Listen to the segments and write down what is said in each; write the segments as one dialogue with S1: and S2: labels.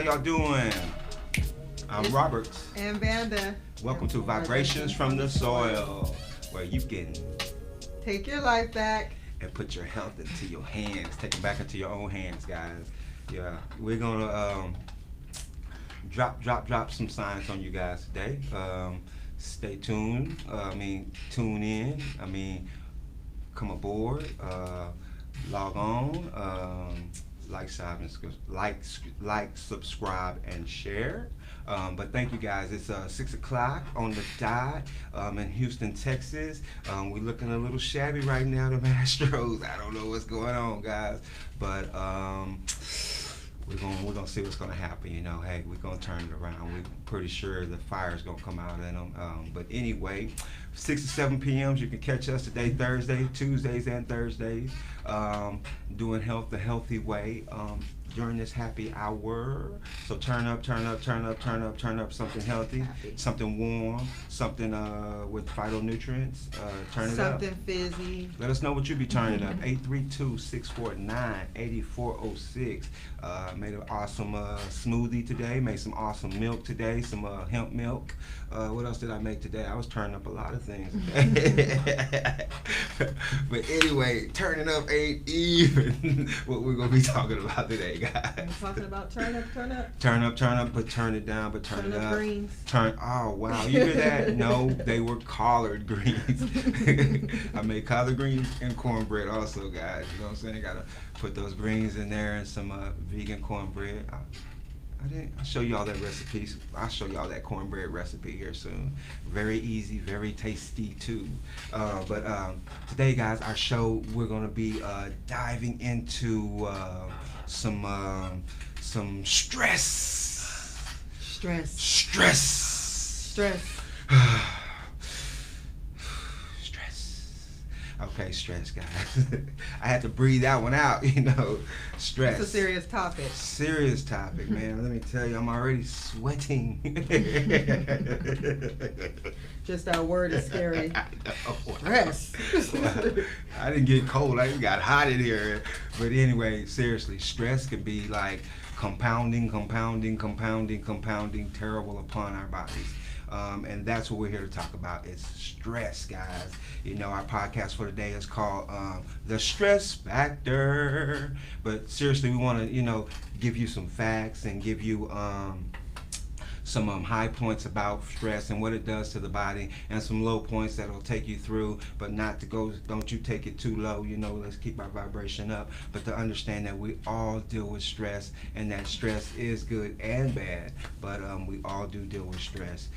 S1: y'all doing? I'm Robert.
S2: And Vanda.
S1: Welcome to Vibrations from the Soil, where you can
S2: take your life back
S1: and put your health into your hands. Take it back into your own hands, guys. Yeah, we're gonna drop some signs on you guys today. Stay tuned. Tune in. Come aboard. Log on. Like, subscribe, and share. But thank you guys. It's 6 o'clock on the dot in Houston, Texas. We're looking a little shabby right now, the Astros. I don't know what's going on, guys, but we're gonna see what's gonna happen. Hey, we're gonna turn it around. We're pretty sure the fire's gonna come out in them. But anyway, 6 to 7 p.m. You can catch us today, Thursday, Tuesdays, and Thursdays, doing health the healthy way. During this happy hour. So turn up something healthy, something warm, something with phytonutrients. Turn it up.
S2: Something fizzy.
S1: Let us know what you be turning up. 832-649-8406. Made an awesome smoothie today. Made some awesome milk today. Some hemp milk. What else did I make today? I was turning up a lot of things today. But anyway, turning up ain't even what we're going to be talking about today, guys.
S2: We're talking about turn up.
S1: Turn up, but turn it down, but turn it up.
S2: Greens.
S1: Oh, wow. You hear that? No, they were collard greens. I made collard greens and cornbread also, guys. You know what I'm saying? Got to put those greens in there and some vegan cornbread. I'll show you all that recipes. I'll show you all that cornbread recipe here soon. Very easy, very tasty too. But today, guys, our show, we're going to be diving into some stress. Okay, stress, guys. I had to breathe that one out, stress.
S2: It's a serious topic.
S1: Serious topic, man. Let me tell you, I'm already sweating.
S2: Just our word is scary. Stress.
S1: I didn't get cold. I got hot in here. But anyway, seriously, stress can be like compounding, terrible upon our bodies. And that's what we're here to talk about. It's stress, guys. Our podcast for today is called The Stress Factor. But seriously, we want to, give you some facts and give you some high points about stress and what it does to the body, and some low points that'll take you through, but not to go, don't you take it too low, let's keep our vibration up, but to understand that we all deal with stress, and that stress is good and bad, but we all do deal with stress.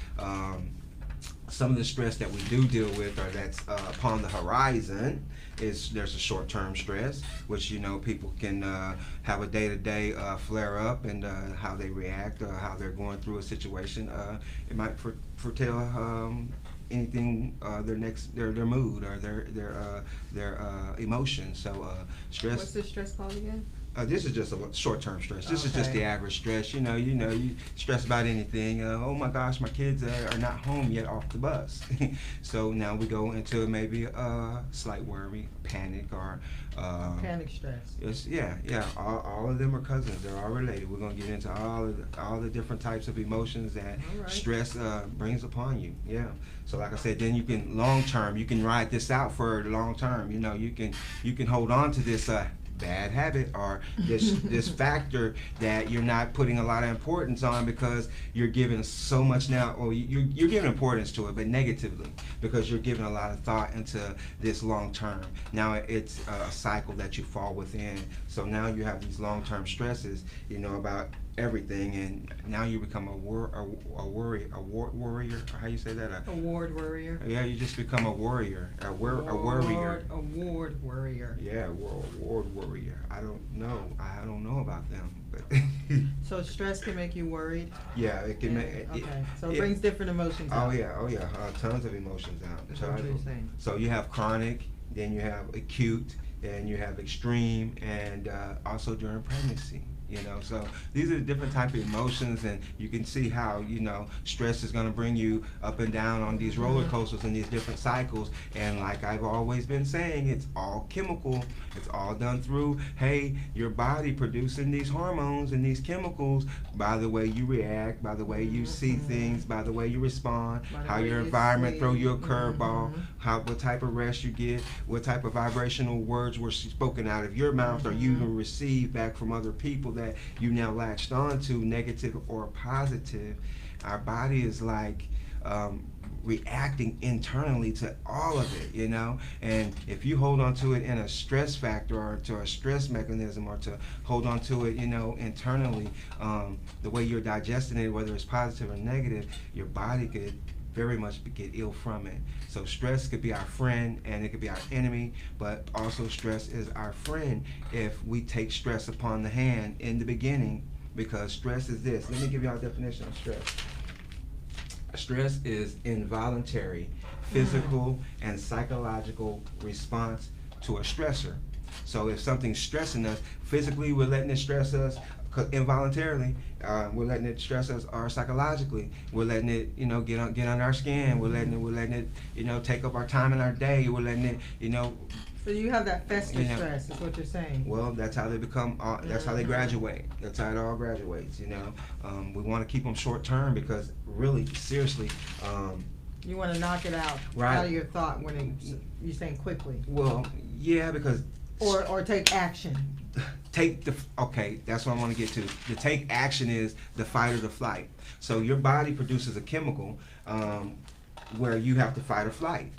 S1: Some of the stress that we do deal with, or that's upon the horizon, is there's a short-term stress, which people can have a day-to-day flare up, and how they react, or how they're going through a situation. It might foretell anything, their mood, or their emotions. So stress.
S2: What's the stress called again?
S1: This is just a short-term stress. This is just the average stress. You stress about anything. Oh my gosh, my kids are not home yet off the bus. So now we go into maybe a slight worry, panic, or
S2: panic stress.
S1: All of them are cousins. They're all related. We're gonna get into all the different types of emotions that stress brings upon you. Yeah. So like I said, then you can long-term. You can ride this out for the long term. You can hold on to this bad habit, or this factor that you're not putting a lot of importance on, because you're giving so much now, or you're giving importance to it, but negatively, because you're giving a lot of thought into this long term. Now it's a cycle that you fall within. So now you have these long term stresses, about everything, and now you become a ward warrior. How you say that?
S2: A ward warrior.
S1: Yeah, you just become a warrior. A worrier.
S2: A ward warrior.
S1: Yeah, ward warrior. I don't know about them, but.
S2: So stress can make you worried.
S1: Yeah, it can make.
S2: Okay, so it brings different emotions out.
S1: Oh yeah, tons of emotions out.
S2: That's what you're saying.
S1: So you have chronic, then you have acute, then you have extreme, and also during pregnancy. You know, so these are the different type of emotions, and you can see how, stress is going to bring you up and down on these roller coasters and these different cycles. And like I've always been saying, it's all chemical. It's all done through, hey, your body producing these hormones and these chemicals by the way you react, by the way you see things, by the way you respond, how your environment throw you a curveball, what type of rest you get, what type of vibrational words were spoken out of your mouth, or you even receive back from other people that you now latched on to, negative or positive. Our body is like reacting internally to all of it, and if you hold on to it in a stress factor or to a stress mechanism, or to hold on to it internally, the way you're digesting it, whether it's positive or negative, your body could very much get ill from it. So stress could be our friend and it could be our enemy, but also stress is our friend if we take stress upon the hand in the beginning, because stress is this. Let me give you our definition of stress. Stress is involuntary physical and psychological response to a stressor. So if something's stressing us, physically we're letting it stress us, involuntarily we're letting it stress us, or psychologically we're letting it get on our skin, we're letting it take up our time in our day, we're letting it
S2: So you have that fester stress, is what you're saying.
S1: Well, that's how they become. That's how they graduate. That's how it all graduates. We want to keep them short term because, really, seriously,
S2: you want to knock it out of your thought when you're saying quickly.
S1: Well, yeah, because
S2: or take action.
S1: That's what I want to get to. The take action is the fight or the flight. So your body produces a chemical where you have to fight or flight,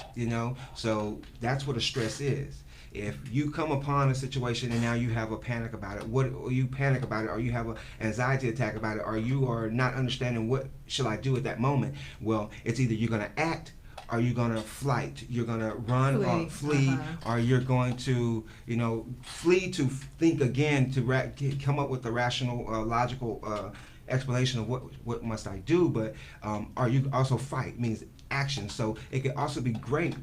S1: so that's what a stress is. If you come upon a situation and now you have a panic about it, or you panic about it, or you have an anxiety attack about it, or you are not understanding what should I do at that moment, well, it's either you're going to act, or you're going to flight, you're going to run or flee, or you're going to, flee to think again, to come up with a rational, logical explanation of what must I do, but or you also fight, means action. So it could also be great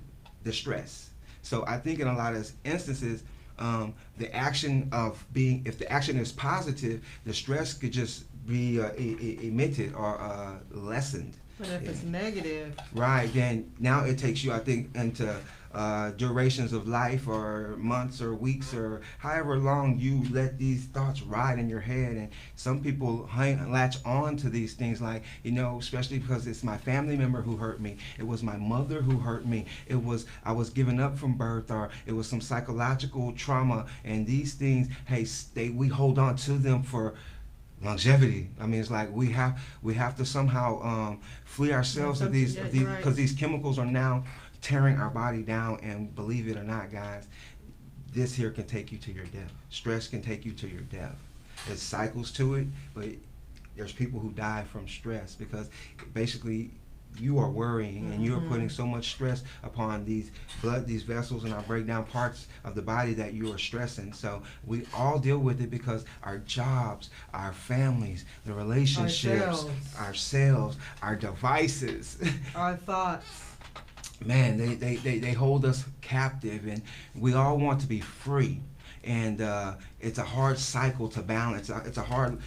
S1: distress. So I think in a lot of instances, the action of if the action is positive, the stress could just be emitted or lessened.
S2: But if it's negative,
S1: right, then now it takes you, I think, into durations of life, or months or weeks, or however long you let these thoughts ride in your head. And some people latch on to these things, like, especially because it's my family member who hurt me, it was my mother who hurt me, I was given up from birth, or it was some psychological trauma, and these things, we hold on to them for longevity. I mean, it's like we have to somehow flee ourselves of these, because these chemicals are now tearing our body down. And believe it or not, guys, this here can take you to your death. Stress can take you to your death. There's cycles to it, but there's people who die from stress because basically you are worrying and you are putting so much stress upon these vessels and our breakdown parts of the body that you are stressing. So we all deal with it because our jobs, our families, the relationships, ourselves, our devices,
S2: our thoughts.
S1: Man, they hold us captive, and we all want to be free. And it's a hard cycle to balance. It's a hard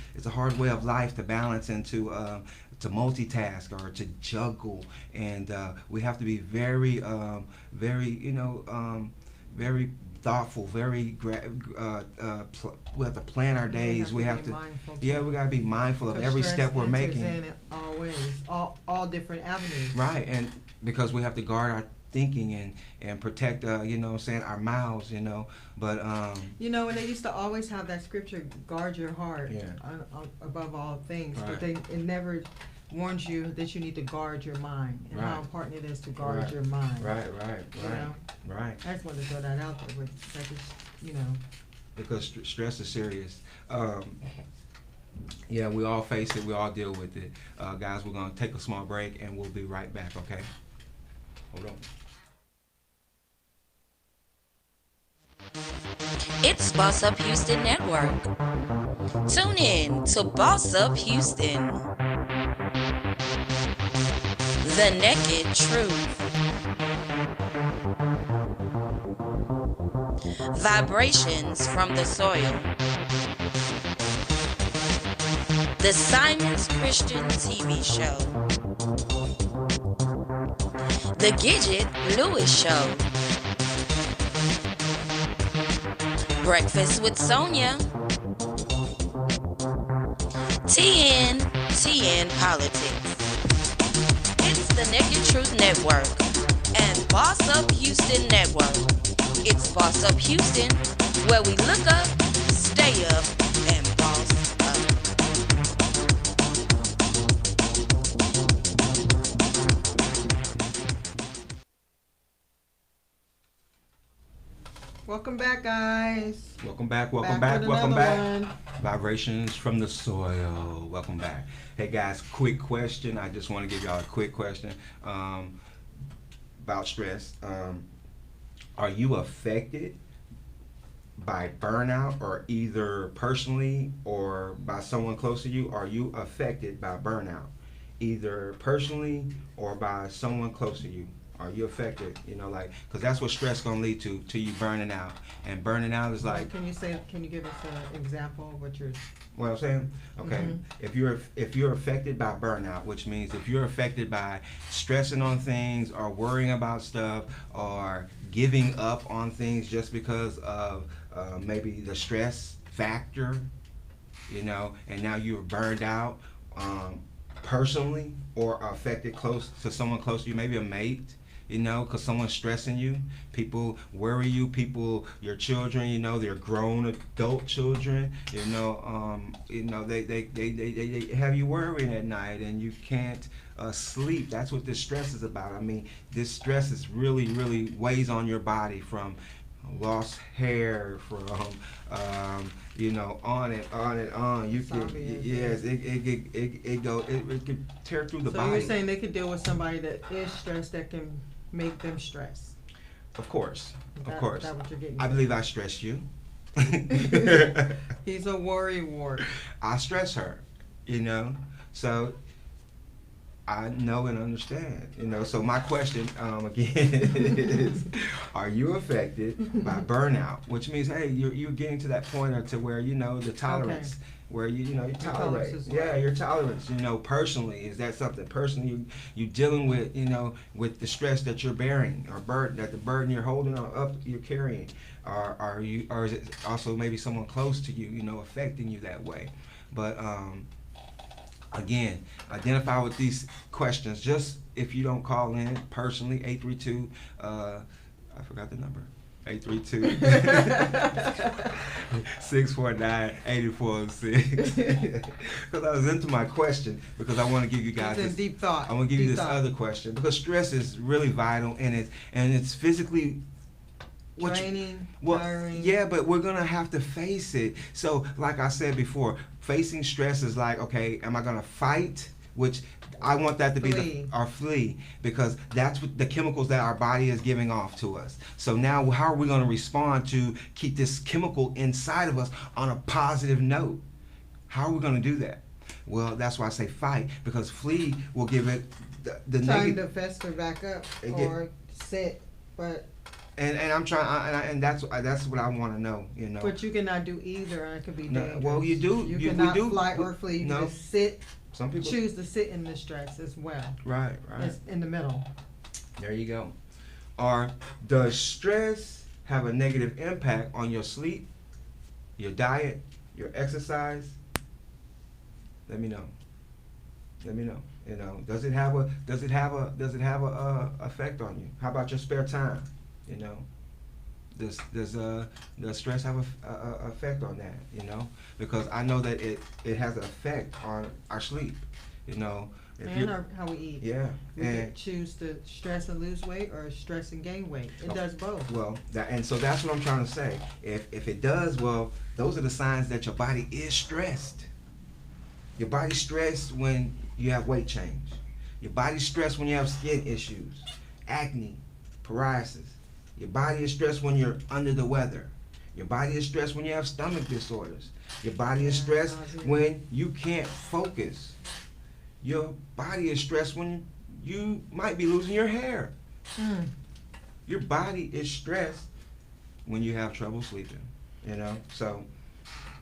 S1: way of life to balance and to multitask or to juggle. And we have to be very, very thoughtful. We have to plan our days. We have to we gotta be mindful of every step we're making.
S2: In it always, all different avenues.
S1: Right, and because we have to guard our thinking and protect, our mouths, but
S2: and they used to always have that scripture, guard your heart above all things, but it never warns you that you need to guard your mind and how important it is to guard your mind.
S1: Right.
S2: I just wanted to throw that out there, but
S1: because stress is serious. Yeah, we all face it. We all deal with it. Guys, we're going to take a small break, and we'll be right back, okay? Hold on.
S3: It's Boss Up Houston Network. Tune in to Boss Up Houston. The Naked Truth. Vibrations from the soil. The Simon's Christian TV Show. The Gidget Lewis Show. Breakfast with Sonia. TN Politics. It's the Naked Truth Network and Boss Up Houston Network. It's Boss Up Houston, where we look up, stay up, and boss up.
S2: Welcome back, guys.
S1: Welcome back.
S2: With another one.
S1: Vibrations from the soil. Welcome back. Hey guys, quick question. I just want to give y'all a quick question about stress. Are you affected by burnout, or either personally or by someone close to you? Are you affected by burnout, either personally or by someone close to you? Are you affected? You know, like, because that's what stress gonna lead to you burning out. And burning out is like.
S2: Can you give us an example of what you're?
S1: What I'm saying? Okay. Mm-hmm. If you're affected by burnout, which means if you're affected by stressing on things or worrying about stuff or giving up on things just because of maybe the stress factor, you know, and now you're burned out personally, or affected close to someone close to you, maybe a mate, you know, because someone's stressing you. People worry you. Your children, you know, they're grown adult children, you know, they have you worrying at night and you can't sleep. That's what this stress is about. I mean, this stress is really weighs on your body, from lost hair, from you know, on and on. You can, yes, it could tear through the body.
S2: So you're saying they could deal with somebody that is stressed, that can make them stress?
S1: Of course.
S2: That what you're getting
S1: I believe I stress you.
S2: He's a worry wart.
S1: I stress her, you know. So I know and understand, you know. So my question again is, are you affected by burnout? Which means, hey, you're getting to that point to where, you know, the tolerance, where you tolerate. Your tolerance, you know, personally. Is that something personally you dealing with, you know, with the stress that you're bearing, or the burden you're holding up, you're carrying? Or is it also maybe someone close to you, you know, affecting you that way? But again, identify with these questions. Just if you don't call in personally, 832, I forgot the number, 832-649-8406. Because I was into my question, because I want to give you guys this
S2: deep thought.
S1: I want to give you this other question, because stress is really vital, and it's physically
S2: draining, tiring.
S1: Yeah, but we're gonna have to face it. So, like I said before, facing stress is like, okay, am I gonna fight? Which I want that to be our flee, because that's what the chemicals that our body is giving off to us. So now, how are we gonna respond to keep this chemical inside of us on a positive note? How are we gonna do that? Well, that's why I say fight, because flee will give it the
S2: time to fester back up or sit, but.
S1: And I'm trying, and that's what I want to know, you know.
S2: But you cannot do either, and it could be dangerous.
S1: Well, you do.
S2: You cannot fly or flee. You can sit.
S1: Some people
S2: choose to sit in the stress as well.
S1: Right.
S2: It's in the middle.
S1: There you go. Or does stress have a negative impact on your sleep, your diet, your exercise? Let me know. You know, does it have a effect on you? How about your spare time? You know, does stress have a effect on that? You know, because I know that it has an effect on our sleep. You know,
S2: and how we eat.
S1: Yeah,
S2: we can choose to stress and lose weight, or stress and gain weight. It does both.
S1: Well, so that's what I'm trying to say. If it does, well, those are the signs that your body is stressed. Your body's stressed when you have weight change. Your body's stressed when you have skin issues, acne, psoriasis. Your body is stressed when you're under the weather. Your body is stressed when you have stomach disorders. Your body is stressed when you can't focus. Your body is stressed when you might be losing your hair. Your body is stressed when you have trouble sleeping, you know? So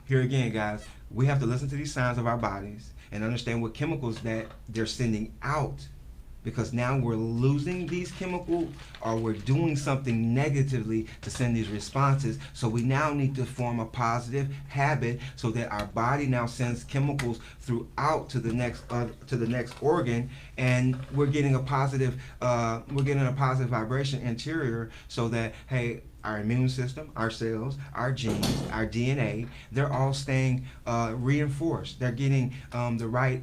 S1: here again, guys, we have to listen to these signs of our bodies and understand what chemicals that they're sending out, because now we're losing these chemicals or we're doing something negatively to send these responses. So we now need to form a positive habit so that our body now sends chemicals throughout to the next organ, and we're getting a positive vibration interior, so that, hey, our immune system, our cells, our genes, our DNA, they're all staying reinforced. They're getting the right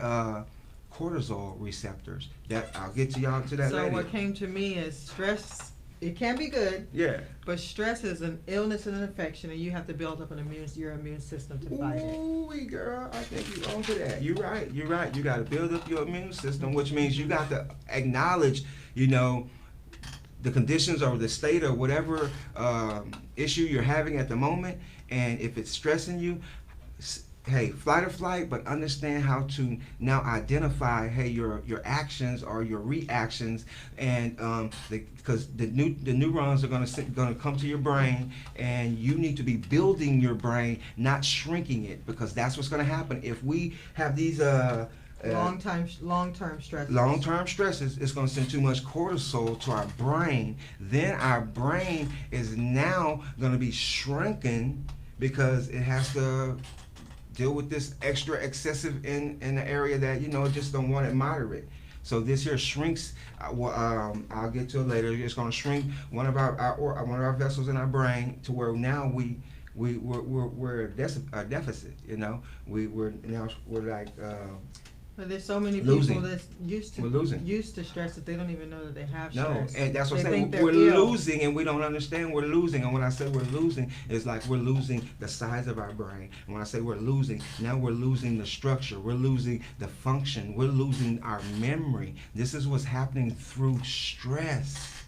S1: cortisol receptors. That I'll get to y'all to that later.
S2: So what came to me is stress. It can be good.
S1: Yeah.
S2: But stress is an illness and an infection, and you have to build up your immune system to fight it.
S1: Ooh, girl, I think you're on to that. You're right. You got to build up your immune system, which means you got to acknowledge, the conditions or the state or whatever issue you're having at the moment, and if it's stressing you, hey, fight or flight, but understand how to now identify, hey, your actions or your reactions, and because the neurons are going to come to your brain, and you need to be building your brain, not shrinking it, because that's what's going to happen if we have these
S2: long-term stresses.
S1: Long-term stresses is going to send too much cortisol to our brain. Then our brain is now going to be shrinking because it has to deal with this extra excessive in the area that just don't want it moderate. So this here shrinks. I'll get to it later. It's going to shrink one of our vessels in our brain to where now we're a deficit. We're like.
S2: But there's so many
S1: losing.
S2: people that's used to stress that they don't even know that they have stress.
S1: No, and that's what I'm saying. We're losing, and we don't understand we're losing. And when I say we're losing, it's like we're losing the size of our brain. And when I say we're losing, now we're losing the structure. We're losing the function. We're losing our memory. This is what's happening through stress.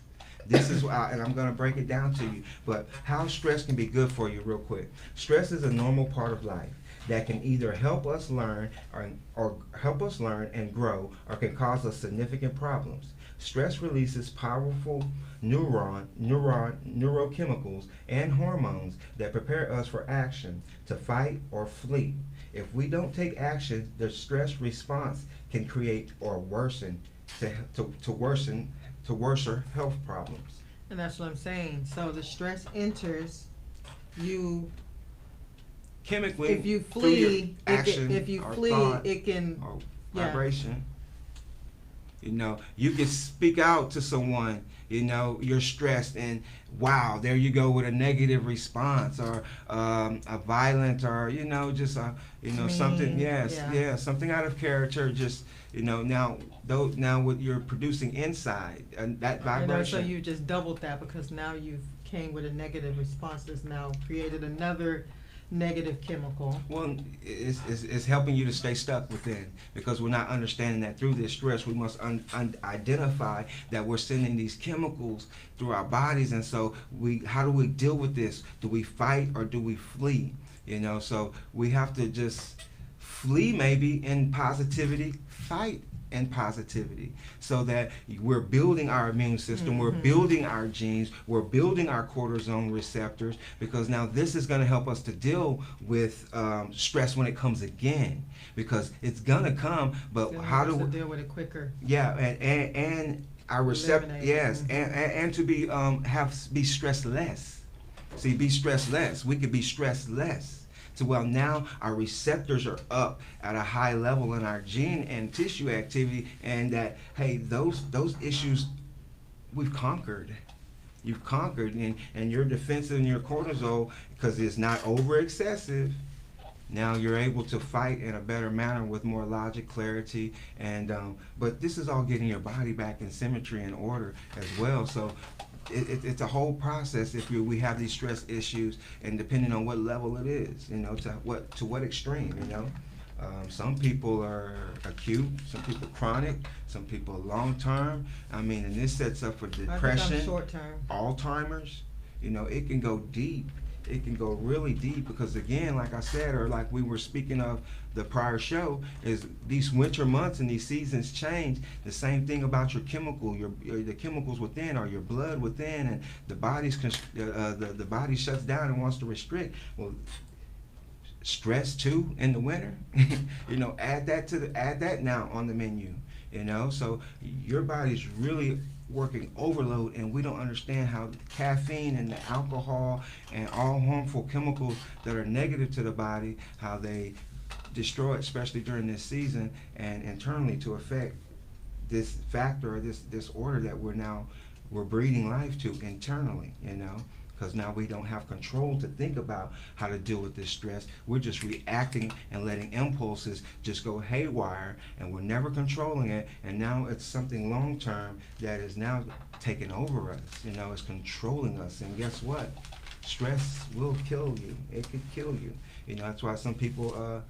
S1: This is and I'm going to break it down to you. But how stress can be good for you real quick. Stress is a normal part of life that can either help us learn or help us learn and grow, or can cause us significant problems. Stress releases powerful neurochemicals and hormones that prepare us for action, to fight or flee. If we don't take action, the stress response can create or worsen to worsen health problems.
S2: And that's what I'm saying. So the stress enters you.
S1: Chemically,
S2: if you flee,
S1: thought,
S2: it can
S1: or vibration. You can speak out to someone. You're stressed, and wow, there you go with a negative response, or a violent, or just something. Yes, something out of character. Just now what you're producing inside, and that vibration.
S2: So you just doubled that, because now you've came with a negative response that's now created another negative chemical.
S1: Well, it's helping you to stay stuck within, because we're not understanding that through this stress we must identify that we're sending these chemicals through our bodies. And so how do we deal with this? Do we fight or do we flee? So we have to just flee maybe in positivity, fight and positivity, so that we're building our immune system, we're building our genes, we're building our cortisone receptors, because now this is going to help us to deal with stress when it comes again, because it's going to come, but how do we
S2: deal with it quicker?
S1: Yeah, and our receptor, yes, and to be stressed less. See, be stressed less. We could be stressed less. So now our receptors are up at a high level in our gene and tissue activity, and that, hey, those issues we've conquered. You've conquered, and your defensive and your cortisol, because it's not over excessive. Now you're able to fight in a better manner with more logic, clarity, and but this is all getting your body back in symmetry and order as well. So it's a whole process if we have these stress issues, and depending on what level it is, to what extreme, some people are acute, some people chronic, some people long term. And this sets up for depression,
S2: short term,
S1: Alzheimer's. It can go deep. It can go really deep, because again, like I said, or like we were speaking of the prior show, is these winter months and these seasons change. The same thing about your the chemicals within, or your blood within, and the body shuts down and wants to restrict. Well, stress too in the winter. You know, add that now on the menu. You know, so your body's really working overload, and we don't understand how caffeine and the alcohol and all harmful chemicals that are negative to the body, how they destroy it, especially during this season, and internally to affect this factor or this disorder that we're breathing life to internally, you know, because now we don't have control to think about how to deal with this stress. We're just reacting and letting impulses just go haywire, and we're never controlling it, and now it's something long term that is now taking over us, you know, it's controlling us. And guess what? Stress will kill you. It could kill you. You know, that's why some people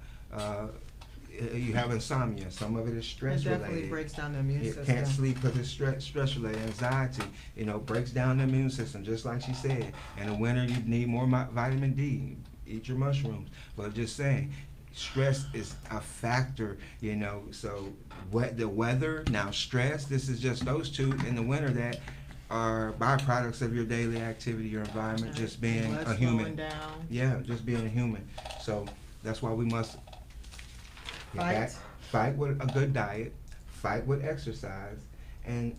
S1: you have insomnia. Some of it is stress related. It
S2: definitely breaks down the immune system.
S1: Can't sleep because it's stress related. Anxiety, you know, breaks down the immune system, just like she said. In the winter, you need more vitamin D. Eat your mushrooms. But just saying, stress is a factor, you know. So the weather, now stress, this is just those two in the winter that are byproducts of your daily activity, your environment, just being a human.
S2: Down.
S1: Yeah, just being a human. So that's why we must fight with a good diet, fight with exercise, and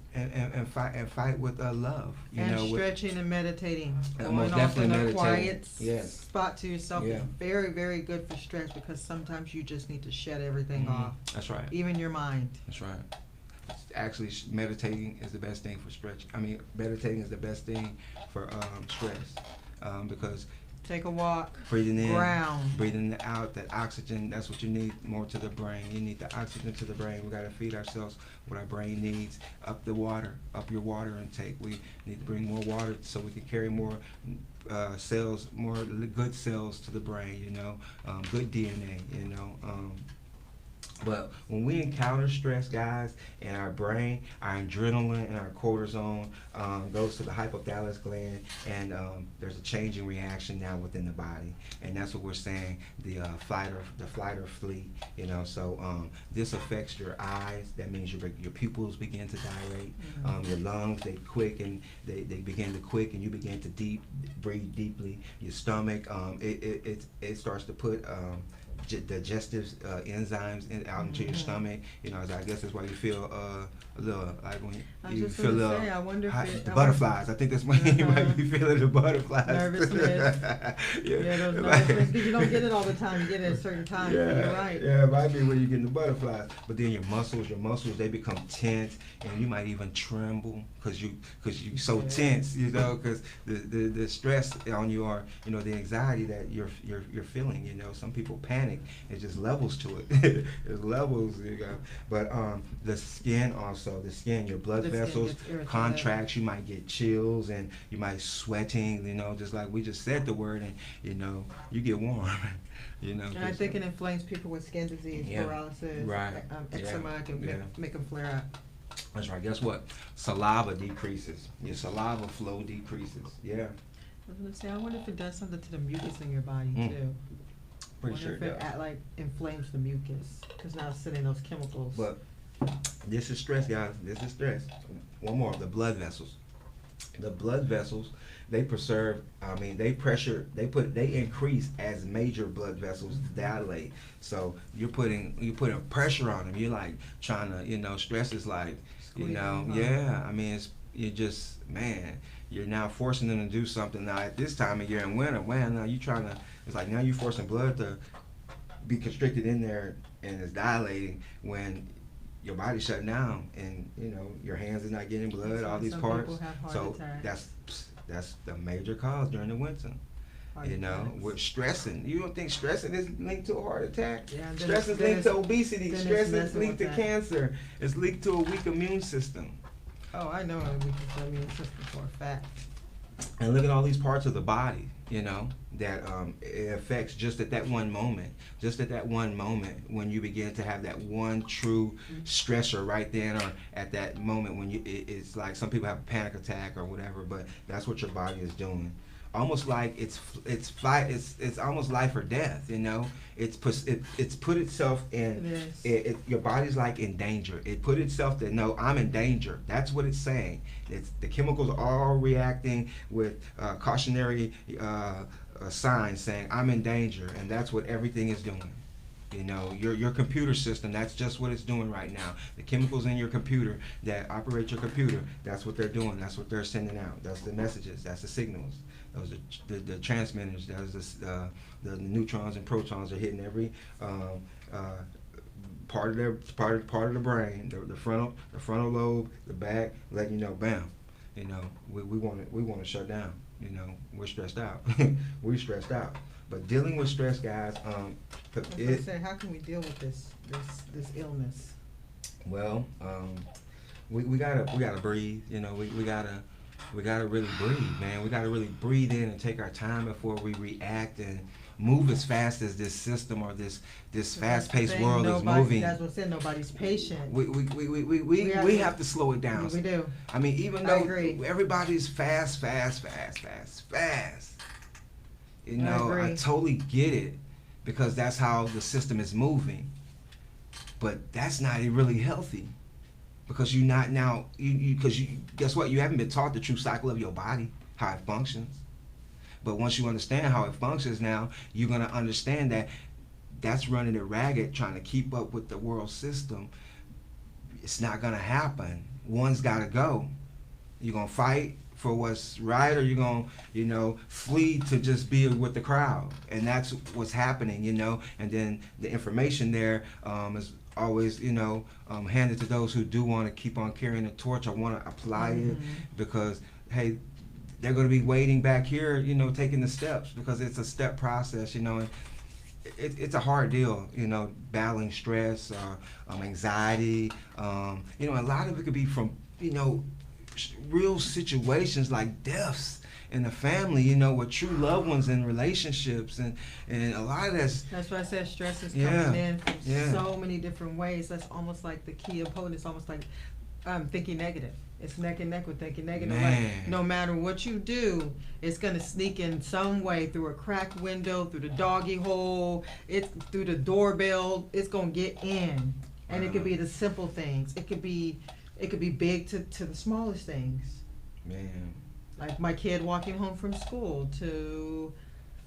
S1: fight with love. You
S2: and
S1: know,
S2: stretching and meditating.
S1: Most
S2: Going off in a quiet
S1: yes.
S2: spot to yourself is very, very good for stress, because sometimes you just need to shed everything off.
S1: That's right.
S2: Even your mind.
S1: That's right. Actually, meditating is the best thing for stretch. I mean, meditating is the best thing for stress, because
S2: take a walk,
S1: breathing in,
S2: ground,
S1: breathing out, that oxygen, that's what you need more to the brain. You need the oxygen to the brain. We got to feed ourselves what our brain needs. Up your water intake. We need to bring more water so we can carry more cells, more good cells to the brain, you know, good DNA, you know. But when we encounter stress, guys, in our brain, our adrenaline and our cortisone goes to the hypothalamus gland, and there's a changing reaction now within the body, and that's what we're saying, the flight or flee, you know. So this affects your eyes. That means your pupils begin to dilate. Your lungs, they begin to quick, and you begin to breathe deeply. Your stomach, it starts to put digestive enzymes out into your stomach. You know, I guess that's why you feel a little, like when you feel
S2: I wonder if
S1: the butterflies. I think that's when you might be feeling the butterflies.
S2: Nervousness. Those nervousness, because you don't get it all the time. You get it at a certain time.
S1: Yeah,
S2: you're right.
S1: Yeah, it might be when you're getting the butterflies. But then your muscles, they become tense, and you might even tremble because you're so tense, you know, because the stress on you, or, you know, the anxiety that you're feeling. You know, some people panic. It just levels to it. It levels, you know. But the skin also, your blood vessels contracts. You might get chills, and you might sweating. You know, just like we just said the word, and you know, you get warm. You know.
S2: And I think it inflames people with skin disease, paralysis,
S1: right.
S2: eczema, can make them flare up.
S1: That's right. Guess what? Saliva decreases. Your saliva flow decreases. Yeah.
S2: I was gonna say, I wonder if it does something to the mucus in your body too.
S1: Pretty sure it does.
S2: Like inflames the mucus, because now it's sending those chemicals.
S1: But this is stress, guys. This is stress. One more. The blood vessels. The blood vessels, they increase as major blood vessels dilate. So you're putting pressure on them. You're like trying to, you know, stress is like, you know, I mean, you're now forcing them to do something. Now at this time of year in winter, now you're forcing blood to be constricted in there, and it's dilating when your body's shut down, and you know your hands are not getting blood, all these parts. So that's the major cause during the winter. You know, with stressing. You don't think stressing is linked to a heart attack? Yeah, stress is linked to obesity. Stress is linked to cancer. It's linked to a weak immune system.
S2: Oh, I know a weak immune system for a fact.
S1: And look at all these parts of the body, you know, that it affects just at that one moment. Just at that one moment when you begin to have that one true stressor right then, or at that moment when it's like some people have a panic attack or whatever, but that's what your body is doing. Almost like it's almost life or death, you know. It's put itself in. Your body's like in danger. It put itself that, no, I'm in danger. That's what it's saying. It's the chemicals are all reacting with cautionary a sign saying I'm in danger, and that's what everything is doing. You know, your computer system, that's just what it's doing right now. The chemicals in your computer that operate your computer, that's what they're doing. That's what they're sending out. That's the messages. That's the signals. Those are the transmitters. That's the neutrons and protons are hitting every part of the brain, the frontal lobe, the back, letting you know, bam. You know, we want to shut down. You know, we're stressed out. We're stressed out. But dealing with stress, guys,
S2: how can we deal with this illness?
S1: Well, we gotta breathe. You know, we gotta really breathe, man. We gotta really breathe in and take our time before we react and move as fast as this system or this fast-paced world is moving.
S2: That's what I said. Nobody's patient.
S1: We have to slow it down.
S2: We do.
S1: I mean, even though everybody's fast. You know, I totally get it because that's how the system is moving. But that's not really healthy because you're not now. Because guess what? You haven't been taught the true cycle of your body, how it functions. But once you understand how it functions now, you're gonna understand that that's running it ragged, trying to keep up with the world system. It's not gonna happen. One's gotta go. You're gonna fight for what's right, or you're gonna, you know, flee to just be with the crowd, and that's what's happening, you know. And then the information there is always, you know, handed to those who do want to keep on carrying the torch or want to apply it, because hey, they're going to be waiting back here, you know, taking the steps, because it's a step process, you know. And it's a hard deal, you know, battling stress, anxiety. You know, a lot of it could be from, you know, real situations like deaths in the family, you know, with true loved ones in relationships, and a lot of that's
S2: why I said stress is coming in from so many different ways. That's almost like the key of hope. It's almost like thinking negative. It's neck and neck with thinking negative. Like, no matter what you do, it's gonna sneak in some way through a cracked window, through the doggy hole, it's through the doorbell. It's gonna get in, and it could be the simple things. It could be big to the smallest things.
S1: Man.
S2: Like my kid walking home from school, to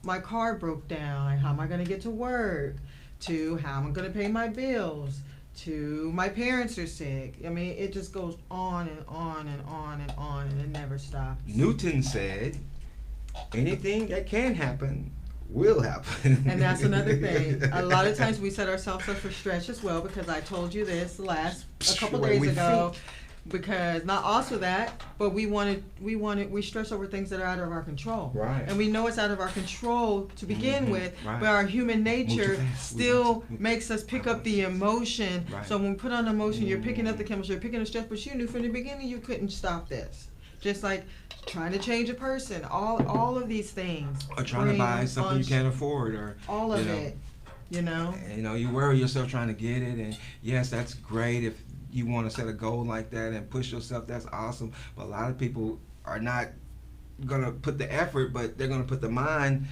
S2: my car broke down, how am I going to get to work, to how am I going to pay my bills, to my parents are sick. I mean, it just goes on and on and on and on, and it never stops.
S1: Newton said, anything that can happen will happen.
S2: And that's another thing. A lot of times we set ourselves up for stress as well, because I told you this a couple days ago. Because not also that, but we stress over things that are out of our control.
S1: Right.
S2: And we know it's out of our control to begin with, but our human nature still makes us pick up the emotion.
S1: Right.
S2: So when we put on emotion, you're picking up the chemicals, you're picking up stress, but you knew from the beginning you couldn't stop this. Just like trying to change a person, all of these things.
S1: Or trying to buy something you can't afford, or
S2: all of it. You know?
S1: You know, you worry yourself trying to get it, and yes, that's great if you want to set a goal like that and push yourself. That's awesome. But a lot of people are not gonna put the effort, but they're gonna put the mind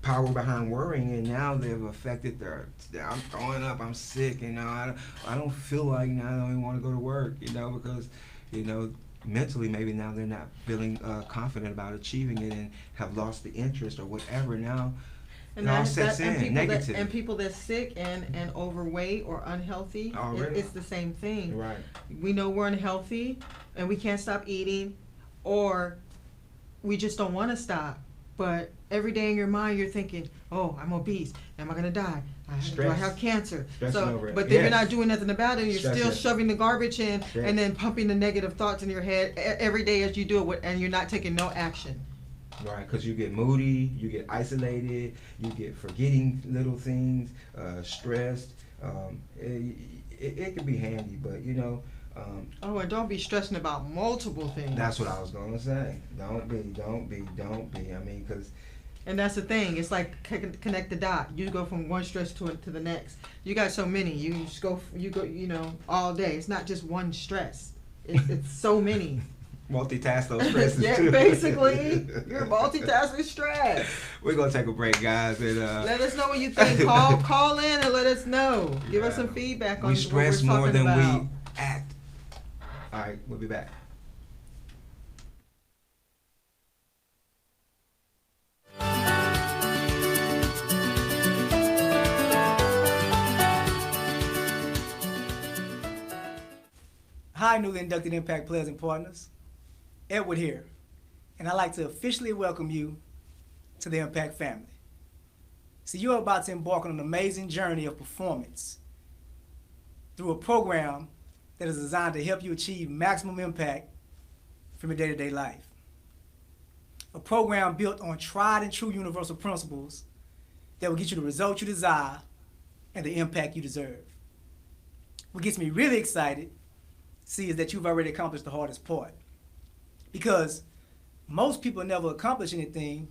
S1: power behind worrying, and now they've affected I'm throwing up, I'm sick, you know, I don't feel like, now I don't even want to go to work, you know, because, you know, mentally maybe now they're not feeling confident about achieving it and have lost the interest or whatever. Now
S2: and all sets in negative. And people that's sick and overweight or unhealthy, it's the same thing.
S1: Right.
S2: We know we're unhealthy and we can't stop eating, or we just don't want to stop. But every day in your mind you're thinking, oh, I'm obese. Am I going to die? Do I have cancer? But then you're not doing nothing about it. You're still shoving the garbage in and then pumping the negative thoughts in your head every day as you do it, and you're not taking no action.
S1: Right, because you get moody, you get isolated, you get forgetting little things, stressed. It can be handy, but you know.
S2: And don't be stressing about multiple things.
S1: That's what I was gonna say. Don't be. I mean, because.
S2: And that's the thing. It's like connect the dot. You go from one stress to the next. You got so many. You just go. You know, all day. It's not just one stress. It's so many.
S1: Multitask those stresses
S2: too. Basically, you're multitasking stress.
S1: We're gonna take a break, guys, and
S2: let us know what you think. Call in and let us know. Give us some feedback on
S1: we stress
S2: what we're
S1: more than
S2: about.
S1: we act. All right, we'll be back.
S4: Hi, newly inducted Impact players and partners. Edward here, and I'd like to officially welcome you to the Impact family. So you're about to embark on an amazing journey of performance through a program that is designed to help you achieve maximum impact from your day-to-day life. A program built on tried and true universal principles that will get you the results you desire and the impact you deserve. What gets me really excited to see is that you've already accomplished the hardest part. Because most people never accomplish anything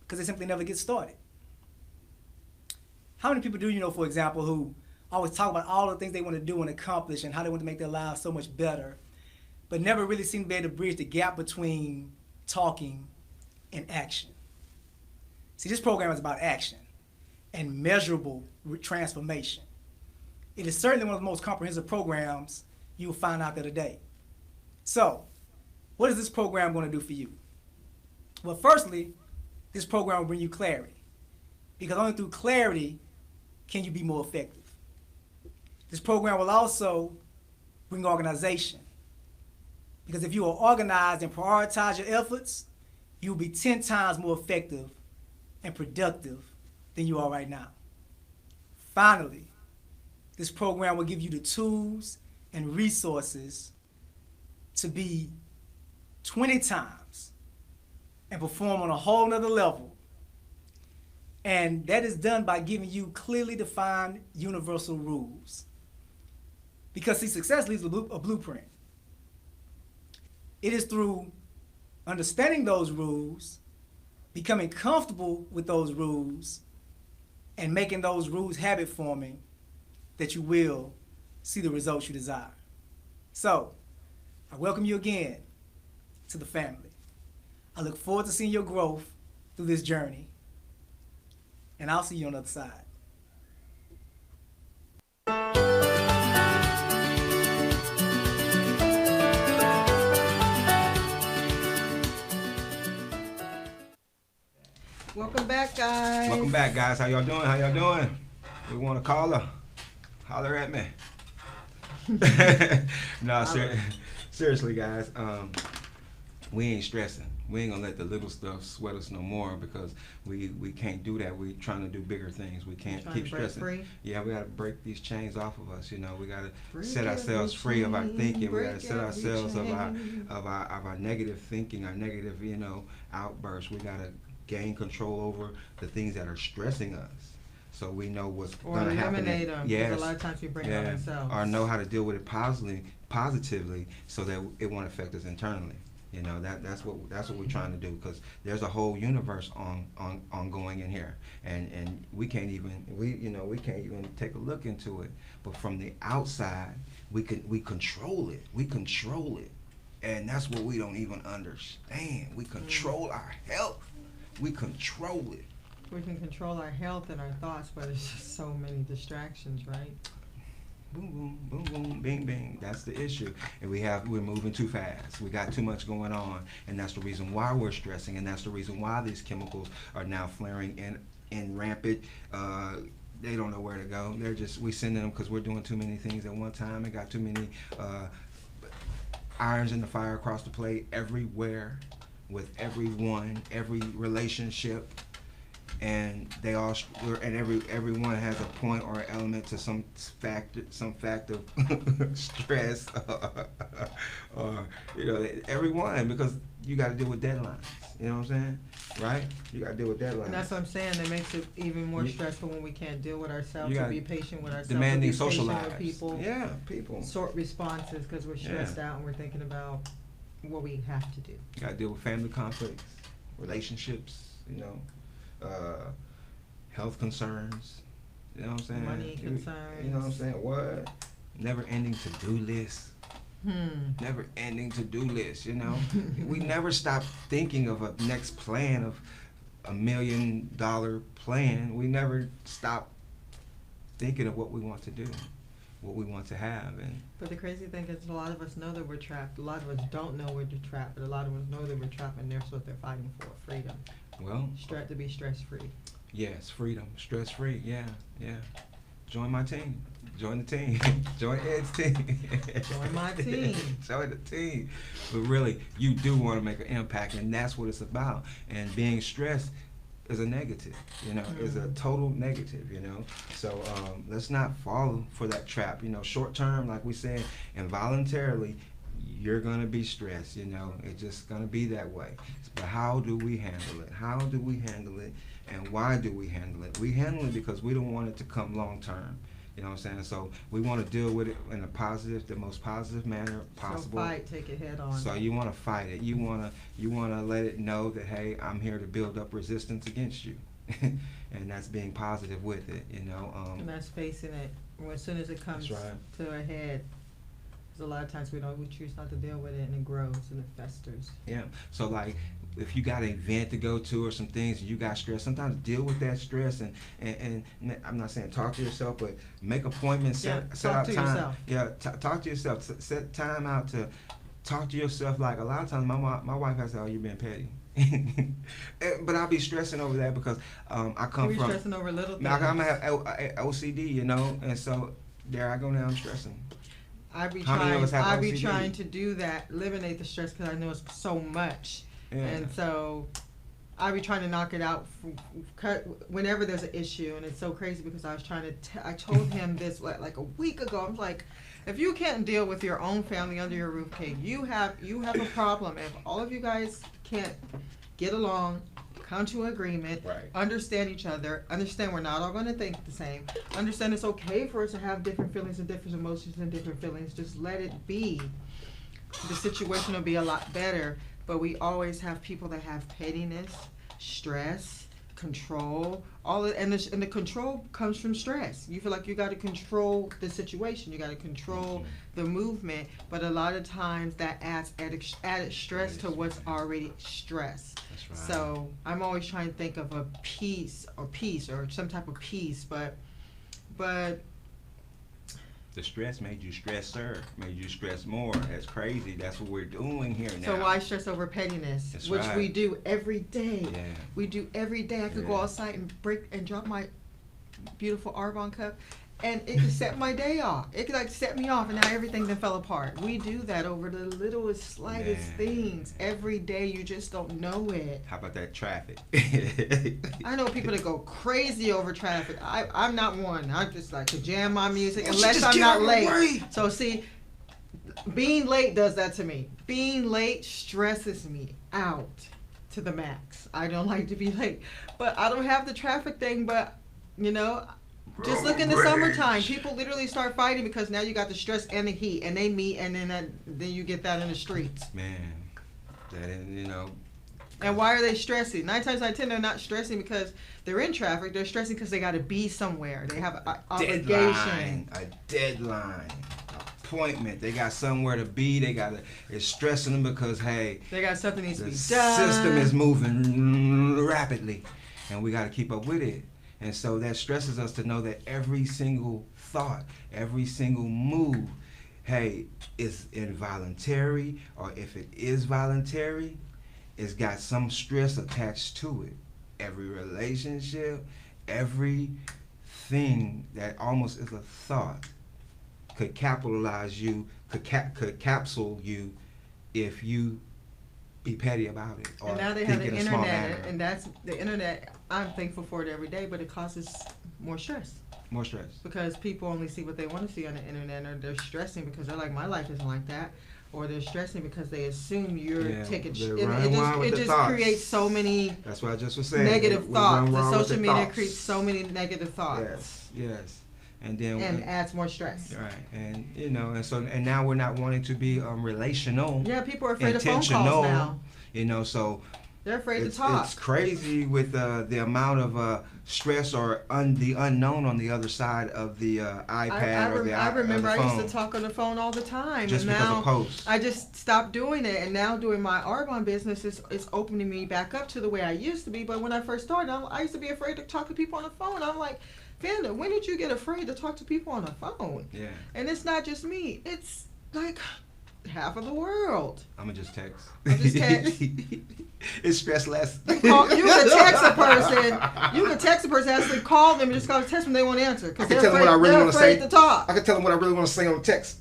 S4: because they simply never get started. How many people do you know, for example, who always talk about all the things they want to do and accomplish and how they want to make their lives so much better, but never really seem to be able to bridge the gap between talking and action? See, this program is about action and measurable transformation. It is certainly one of the most comprehensive programs you will find out there today. So, what is this program going to do for you? Well, firstly, this program will bring you clarity, because only through clarity can you be more effective. This program will also bring organization, because if you are organized and prioritize your efforts, you will be 10 times more effective and productive than you are right now. Finally, this program will give you the tools and resources to be 20 times and perform on a whole nother level. And that is done by giving you clearly defined universal rules. Because see, success leaves a blueprint. It is through understanding those rules, becoming comfortable with those rules, and making those rules habit forming that you will see the results you desire. So, I welcome you again to the family. I look forward to seeing your growth through this journey, and I'll see you on the other side.
S2: Welcome back, guys.
S1: Welcome back, guys. How y'all doing? How y'all doing? We want to call her. Holler at me. No, seriously, guys. We ain't stressing. We ain't gonna let the little stuff sweat us no more, because we can't do that. We trying to do bigger things. We can't keep stressing.
S2: Free?
S1: Yeah, we gotta break these chains off of us. You know, we gotta set ourselves free of our thinking. We gotta set ourselves of our negative thinking, our negative, outbursts. We gotta gain control over the things that are stressing us, so we know what's going to happen.
S2: Eliminate them. Yes. A lot of times we bring it on ourselves.
S1: Or know how to deal with it positively, so that it won't affect us internally. You know, that's what we're trying to do, because there's a whole universe ongoing in here, and we can't even take a look into it. But from the outside, we control it. We control it, and that's what we don't even understand. We control our health. We control it.
S2: We can control our health and our thoughts, but there's just so many distractions, right?
S1: Boom, boom, boom, boom, bing, bing. That's the issue. And we're moving too fast. We got too much going on, and that's the reason why we're stressing, and that's the reason why these chemicals are now flaring and rampant. They don't know where to go. We sending them because we're doing too many things at one time and got too many irons in the fire across the plate everywhere, with everyone, every relationship, and everyone has a point or an element to some fact of stress, or everyone, because you got to deal with deadlines. You know what I'm saying, right? You got to deal with deadlines.
S2: And that's what I'm saying. That makes it even more stressful when we can't deal with ourselves, to be patient with ourselves,
S1: demanding
S2: to be
S1: social
S2: patient
S1: lives.
S2: with people.
S1: Yeah, people.
S2: Short responses because we're stressed out and we're thinking about what we have to do.
S1: You got to deal with family conflicts, relationships, health concerns. You know what I'm saying?
S2: Money concerns.
S1: You know what I'm saying? What? Never ending to-do list. Never ending to-do list, We never stop thinking of a next plan, of $1 million plan. We never stop thinking of what we want to do, what we want to have.
S2: But the crazy thing is, a lot of us know that we're trapped. A lot of us don't know we're trapped, but a lot of us know that we're trapped, and that's what they're fighting for: freedom.
S1: Well,
S2: to be stress-free.
S1: Yes, freedom, stress-free. Yeah. Join my team. Join the team. Join Ed's team.
S2: Join my team.
S1: Join the team. But really, you do want to make an impact, and that's what it's about. And being stressed is a negative, is a total negative, So let's not fall for that trap. Short term, like we said, involuntarily, you're going to be stressed, It's just going to be that way. But how do we handle it? How do we handle it? And why do we handle it? We handle it because we don't want it to come long term. You know what I'm saying? So we want to deal with it in the most positive manner possible.
S2: So fight, take it head on.
S1: So you want to fight it. You want to let it know that, hey, I'm here to build up resistance against you. And that's being positive with it,
S2: And that's facing it as soon as it comes to a head. Because a lot of times we choose not to deal with it, and it grows and it festers.
S1: Yeah. So like, if you got an event to go to or some things and you got stress, sometimes deal with that stress and I'm not saying talk to yourself, but make appointments, set out time.
S2: Yourself.
S1: Yeah, talk to yourself. Set time out to talk to yourself. Like a lot of times, my wife has said, "Oh, you've been petty," but I'll be stressing over that because I come from
S2: stressing over little things.
S1: I'm gonna have OCD, and so there I go now. I'm stressing.
S2: I be trying to do that, eliminate the stress because I know it's so much. Yeah. And so I be trying to knock it out whenever there's an issue, and it's so crazy because I was trying to I told him this like a week ago. I'm like, if you can't deal with your own family under your roof, Kate, you have a problem. If all of you guys can't get along, come to an agreement, understand each other, understand we're not all going to think the same, understand it's okay for us to have different feelings and different emotions and different feelings, just let it be. The situation will be a lot better. But we always have people that have pettiness, stress, control, and the control comes from stress. You feel like you got to control the situation, you got to control the movement, but a lot of times that adds added stress to what's already stress. That's right. So I'm always trying to think of a peace or some type of peace, but
S1: the stress made you stress more. That's crazy. That's what we're doing here now.
S2: So why stress over pettiness?
S1: That's
S2: which we do every day.
S1: Yeah.
S2: We do every day. I could go outside and drop my beautiful Arbonne cup, and it could set my day off. It could set me off, and now everything then fell apart. We do that over the littlest, slightest things every day. You just don't know it.
S1: How about that traffic?
S2: I know people that go crazy over traffic. I'm not one. I just like to jam my music unless I'm not late. So see, being late does that to me. Being late stresses me out to the max. I don't like to be late, but I don't have the traffic thing. But just look in the summertime. People literally start fighting because now you got the stress and the heat, and they meet, and then you get that in the streets.
S1: Man,
S2: And why are they stressing? 9 times out of 10, they're not stressing because they're in traffic. They're stressing because they got to be somewhere. They have an obligation.
S1: A deadline. Appointment. They got somewhere to be. It's stressing them because, hey,
S2: they got something needs to be done.
S1: The system is moving rapidly, and we got to keep up with it. And so that stresses us to know that every single thought, every single move, hey, is involuntary, or if it is voluntary, it's got some stress attached to it. Every relationship, everything that almost is a thought could capitalize you, could capsule you if you be petty about it. Or
S2: and now they have the internet, and that's the internet. I'm thankful for it every day, but it causes more stress.
S1: More stress.
S2: Because people only see what they want to see on the internet, or they're stressing because they're like, my life isn't like that, or they're stressing because they assume you're taking. It just creates so many.
S1: That's what I just was saying.
S2: Negative thoughts. The social media creates so many negative thoughts.
S1: Yes. And then
S2: adds more stress.
S1: Right, and now we're not wanting to be relational.
S2: Yeah, people are afraid of phone calls now.
S1: So
S2: they're afraid to talk.
S1: It's crazy with the amount of stress or the unknown on the other side of the iPad or the phone.
S2: I remember I used to talk on the phone all the time.
S1: Just
S2: and
S1: because
S2: now
S1: of posts.
S2: I just stopped doing it, and now doing my Arbonne business is opening me back up to the way I used to be. But when I first started, I used to be afraid to talk to people on the phone. I'm like, Vanda, when did you get afraid to talk to people on the phone?
S1: Yeah.
S2: And it's not just me. It's like half of the world.
S1: I'ma just text.
S2: Just text.
S1: It's stress less.
S2: You can text a person. You can text a person. Actually, call them and just call text them. They won't answer because they're afraid to talk.
S1: I can tell them what I really want to say on text.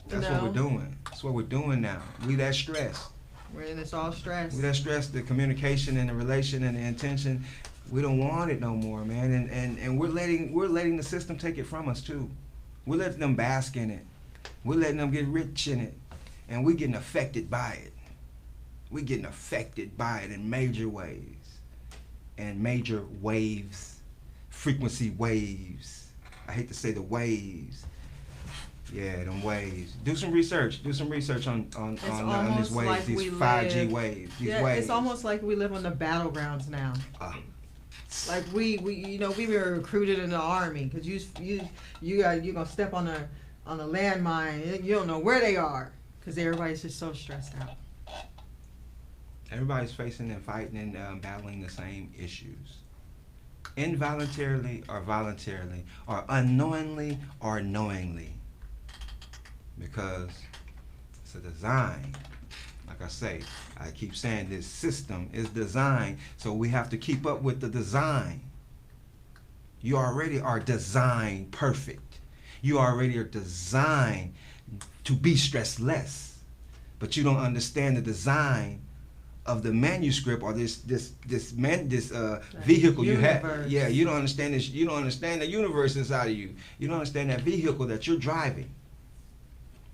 S1: That's
S2: No.
S1: what we're doing. That's what we're doing now. We that stressed.
S2: And it's all stress.
S1: We that stressed. The communication and the relation and the intention. We don't want it no more, man. And we're letting the system take it from us too. We're letting them bask in it. We're letting them get rich in it, and we're getting affected by it. We're getting affected by it in major ways, and major waves, frequency waves. I hate to say the waves. Yeah, them waves. Do some research. Do some research on these waves,
S2: like
S1: these 5G waves. These waves.
S2: It's almost like we live on the battlegrounds now. Like we were recruited in the army because you're gonna step on a landmine. You don't know where they are because everybody's just so stressed out.
S1: Everybody's facing and fighting and battling the same issues, involuntarily or voluntarily, or unknowingly or knowingly, because it's a design. Like I say, I keep saying this system is designed, so we have to keep up with the design. You already are designed perfect. You already are designed to be stress less, but you don't understand the design of the manuscript or this vehicle you have. Yeah, you don't understand this. You don't understand the universe inside of you. You don't understand that vehicle that you're driving.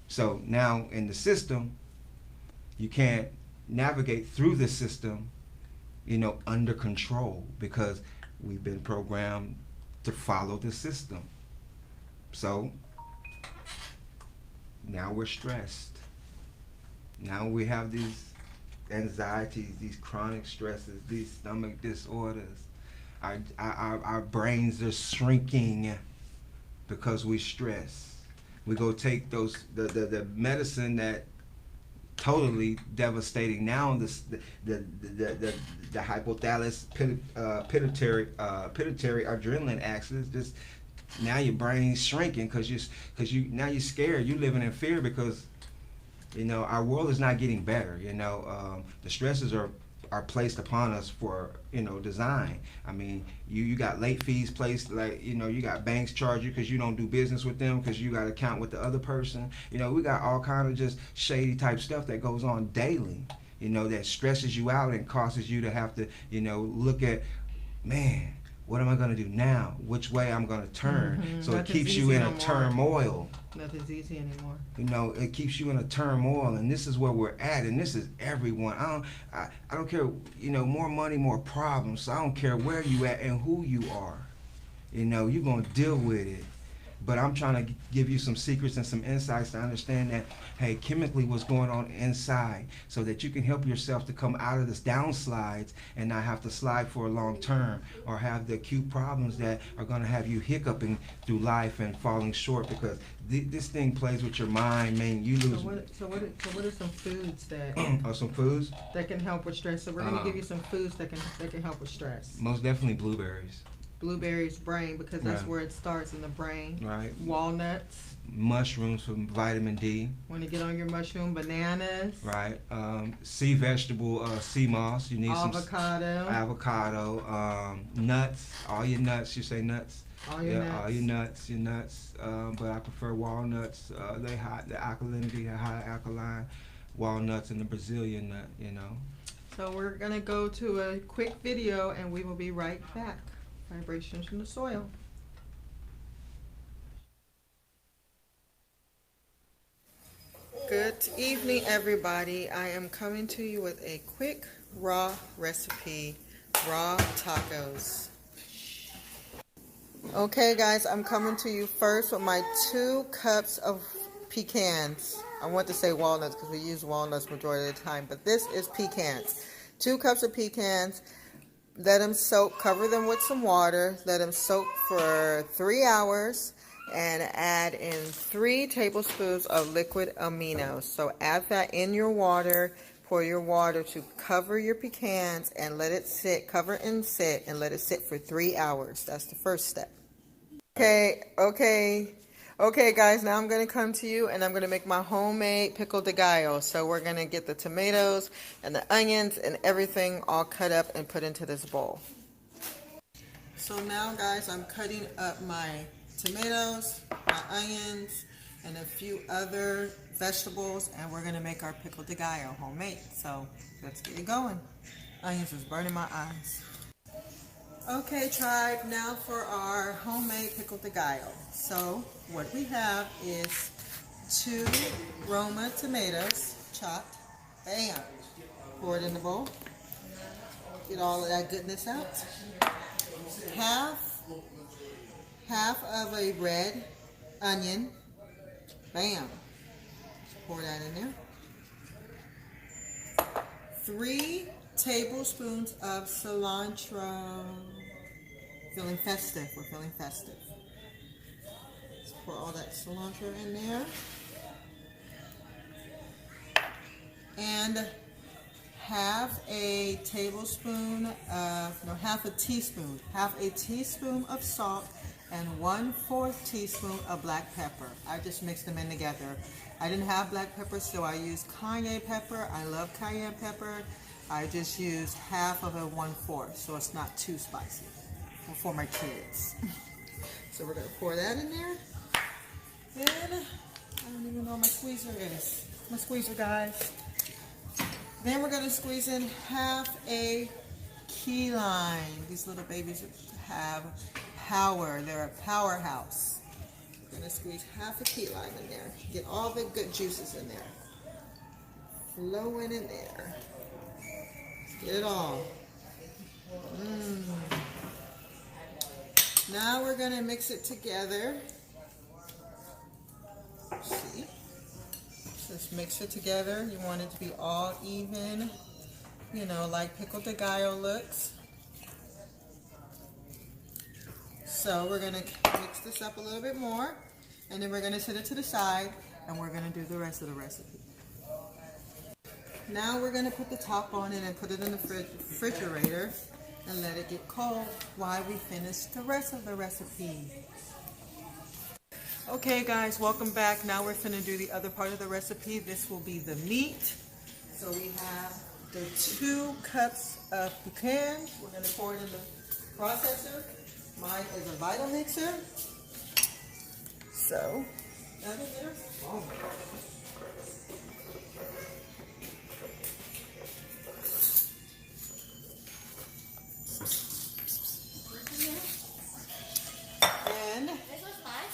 S1: So now in the system, you can't navigate through the system, under control, because we've been programmed to follow the system. So now we're stressed. Now we have these anxieties, these chronic stresses, these stomach disorders. Our brains are shrinking because we stress. We go take the medicine that totally devastating now. The hypothalamus pituitary adrenaline axis. Just now your brain's shrinking because now you're scared. You're living in fear because our world is not getting better. The stresses are placed upon us for design. I mean, you got late fees placed, like you got banks charge you because you don't do business with them because you got to account with the other person. We got all kind of just shady type stuff that goes on daily. That stresses you out and causes you to have to look at, man, what am I going to do now? Which way I'm going to turn? Mm-hmm. So it keeps you in a turmoil.
S2: Nothing's easy anymore.
S1: It keeps you in a turmoil, and this is where we're at, and this is everyone. I don't care, more money, more problems. So I don't care where you at and who you are. You're gonna deal with it. But I'm trying to give you some secrets and some insights to understand that, hey, chemically what's going on inside, so that you can help yourself to come out of this downslides and not have to slide for a long term or have the acute problems that are going to have you hiccuping through life and falling short, because this thing plays with your mind, man. You lose.
S2: So what are some foods that?
S1: Some foods
S2: that can help with stress. So we're going to give you some foods that can help with stress.
S1: Most definitely blueberries.
S2: Blueberries, brain, because that's where it starts, in the brain.
S1: Right.
S2: Walnuts.
S1: Mushrooms for vitamin D.
S2: Want to get on your mushroom. Bananas.
S1: Right. Sea vegetable, sea moss. You need
S2: avocado.
S1: Some avocado. Nuts. All your nuts. You say nuts.
S2: All your nuts.
S1: All your nuts. Your nuts. But I prefer walnuts. They high. The alkalinity, the high alkaline. Walnuts and the Brazilian nut.
S2: So we're gonna go to a quick video, and we will be right back. Vibrations from the soil. Good evening, everybody. I am coming to you with a quick raw recipe, raw tacos. Okay, guys, I'm coming to you first with my 2 cups of pecans. I want to say walnuts because we use walnuts majority of the time, but this is pecans. 2 cups of pecans. Let them soak, cover them with some water, let them soak for 3 hours, and add in 3 tablespoons of liquid aminos. So add that in your water, pour your water to cover your pecans and let it sit, cover and sit, and let it sit for 3 hours. That's the first step. Okay, Okay, guys, now I'm going to come to you and I'm going to make my homemade pico de gallo. So we're going to get the tomatoes and the onions and everything all cut up and put into this bowl. So now, guys, I'm cutting up my tomatoes, my onions, and a few other vegetables, and we're going to make our pico de gallo homemade. So let's get it going. Onions is burning my eyes. Okay, tribe, now for our homemade pico de gallo. So what we have is 2 Roma tomatoes chopped. Bam! Pour it in the bowl. Get all of that goodness out. Half of a red onion. Bam! Pour that in there. 3 tablespoons of cilantro. Feeling festive. We're feeling festive. Let's pour all that cilantro in there. And half a teaspoon of salt and 1/4 teaspoon of black pepper. I just mixed them in together. I didn't have black pepper, so I used cayenne pepper. I love cayenne pepper. I just used half of a 1/4, so it's not too spicy for my kids. So we're gonna pour that in there. Then I don't even know what my squeezer is. My squeezer, guys. Then we're gonna squeeze in half a key lime. These little babies have power. They're a powerhouse. We're gonna squeeze half a key lime in there. Get all the good juices in there. Flowing in there. Get it all. Now we're gonna mix it together. See? Just mix it together. You want it to be all even, you know, like pico de gallo looks. So we're gonna mix this up a little bit more, and then we're gonna set it to the side, and we're gonna do the rest of the recipe. Now we're gonna put the top on it and put it in the refrigerator and let it get cold while we finish the rest of the recipe. Okay, guys, welcome back. Now we're gonna do the other part of the recipe. This will be the meat. So we have the 2 cups of pecan. We're gonna pour it in the processor. Mine is a Vitamixer. So, that in there. Oh. And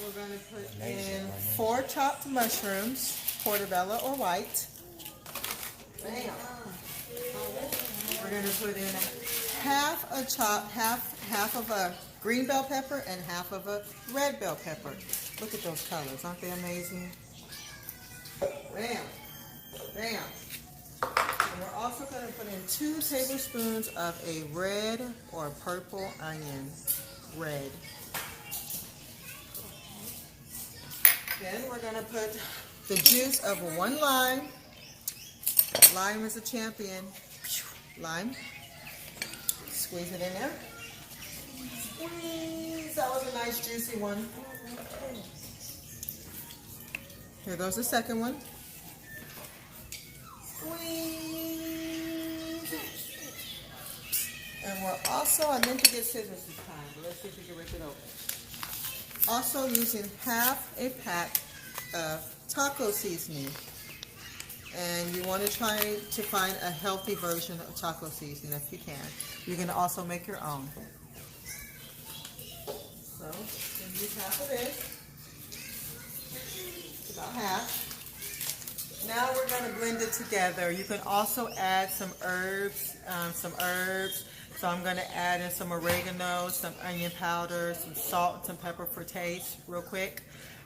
S2: we're going to put in 4 chopped mushrooms, portobello or white. Bam. We're going to put in half of a green bell pepper and half of a red bell pepper. Look at those colors, aren't they amazing? Bam, bam. And we're also going to put in 2 tablespoons of a red or purple onion. Red. Then we're going to put the juice of 1 lime. Lime is a champion. Lime. Squeeze it in there. Squeeze. That was a nice juicy one. Here goes the second one. Squeeze. And we're also, I meant to get scissors this time, but let's see if we can rip it open. Also using half a pack of taco seasoning. And you want to try to find a healthy version of taco seasoning if you can. You can also make your own. So, use half of this. About half. Now we're going to blend it together. You can also add some herbs. So I'm going to add in some oregano, some onion powder, some salt, and some pepper for taste real quick.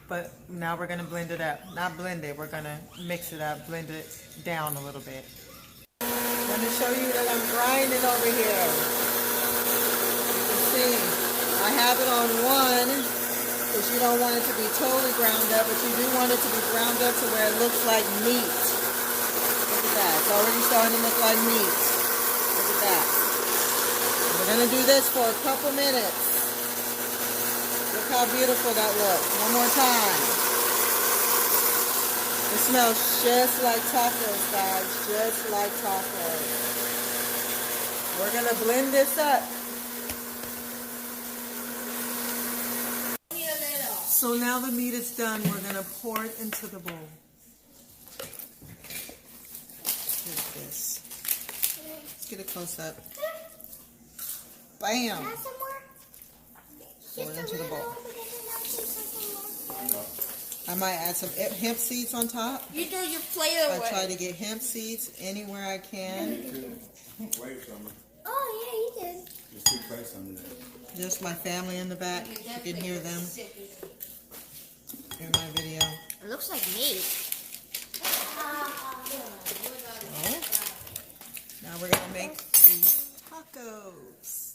S2: But now we're going to blend it up. Not blend it, we're going to mix it up, blend it down a little bit. I'm going to show you that I'm grinding over here. You can see, I have it on 1 because you don't want it to be totally ground up, but you do want it to be ground up to where it looks like meat. Look at that. It's already starting to look like meat. Look at that. We're going to do this for a couple minutes. Look how beautiful that looks. One more time. It smells just like tacos, guys. Just like tacos. We're going to blend this up. So now the meat is done. We're going to pour it into the bowl. Like this. Let's get a close up. Bam! Pour it into the bowl. I might add some hemp seeds on top.
S5: You threw your plate away.
S2: I try to get hemp seeds anywhere I can.
S5: Oh, yeah, you did.
S6: There's 2 plates under there.
S2: Just my family in the back. You can hear them in my video.
S5: It looks like meat.
S2: Oh. Now we're going to make these tacos.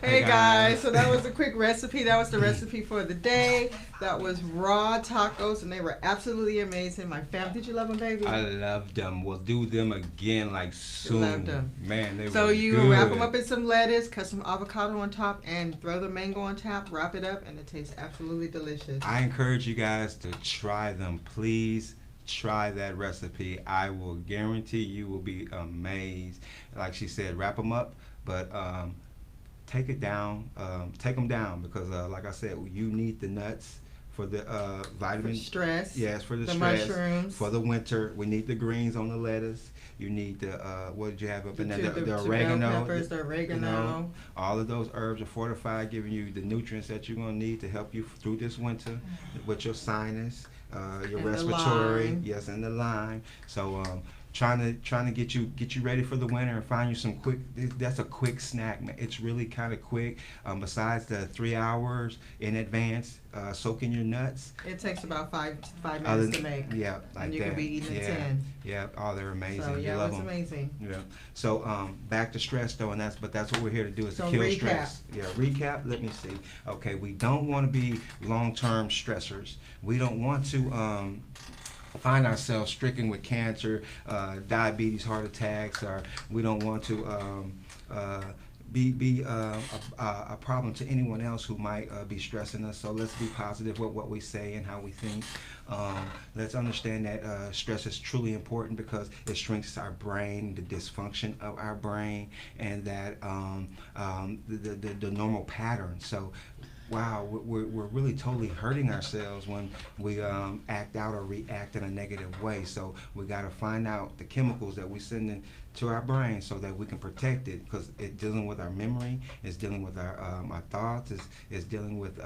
S2: Hey guys, so that was a quick recipe. That was the recipe for the day. That was raw tacos, and they were absolutely amazing. My family, did you love them, baby?
S1: I loved them. We'll do them again like soon.
S2: Loved them.
S1: Man, they
S2: so
S1: were
S2: you
S1: good.
S2: wrap them up in some lettuce, cut some avocado on top, and throw the mango on top. Wrap it up, and it tastes absolutely delicious.
S1: I encourage you guys to try them. Please try that recipe. I will guarantee you will be amazed. Like she said, wrap them up, but take it down. Take them down because, like I said, you need the nuts for the vitamin.
S2: For stress.
S1: Yes, for the
S2: stress.
S1: Mushrooms. For the winter, we need the greens on the lettuce. You need the what did you have up in there? The oregano.
S2: Peppers, the oregano.
S1: You know, all of those herbs are fortified, giving you the nutrients that you're gonna need to help you through this winter with your sinus, your
S2: and
S1: respiratory. Yes, and the lime. So trying to get you ready for the winter and find you some quick. That's a quick snack, man. It's really kind of quick. Besides the 3 hours in advance soaking your nuts,
S2: it takes about five minutes to make.
S1: Yeah, like
S2: and you
S1: that.
S2: can be eating
S1: in
S2: 10.
S1: Yeah, oh, they're amazing.
S2: So
S1: you
S2: yeah,
S1: love
S2: it was
S1: them.
S2: amazing.
S1: Yeah. So back to stress though, and that's what we're here to do is
S2: So
S1: to kill
S2: recap.
S1: stress. Yeah, recap. Let me see. Okay, we don't want to be long-term stressors. We don't want to find ourselves stricken with cancer, diabetes, heart attacks, or we don't want to be a problem to anyone else who might be stressing us. So let's be positive with what we say and how we think. Let's understand that stress is truly important because it strengthens our brain, the dysfunction of our brain, and that the normal pattern. So wow, we're really totally hurting ourselves when we act out or react in a negative way. So we got to find out the chemicals that we send into our brain so that we can protect it, because it's dealing with our memory, it's dealing with our thoughts, it's dealing with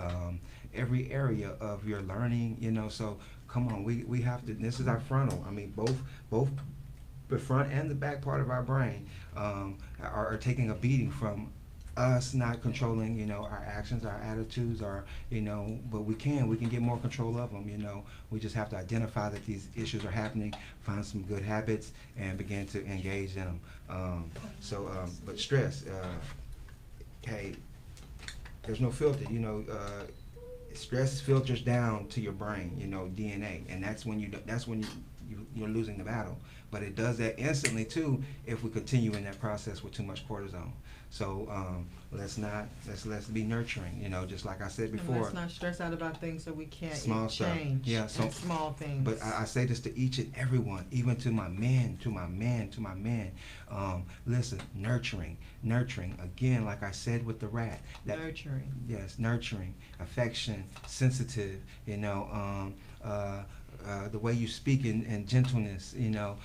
S1: every area of your learning, you know. So come on, we have to, this is our frontal. I mean, both the front and the back part of our brain are taking a beating from us not controlling, you know, our actions, our attitudes, our, you know, but we can get more control of them, you know. We just have to identify that these issues are happening, find some good habits, and begin to engage in them. But stress, hey, there's no filter, you know. Stress filters down to your brain, you know, DNA, and that's when you're losing the battle. But it does that instantly too if we continue in that process with too much cortisol. So let's be nurturing, you know, just like I said before.
S2: And let's not stress out about things that we can't
S1: change. Yeah, so
S2: small things.
S1: But I say this to each and everyone, even to my men. Listen, nurturing. Again, like I said with the rat.
S2: Nurturing.
S1: Yes, nurturing, affection, sensitive, you know, the way you speak and gentleness, you know,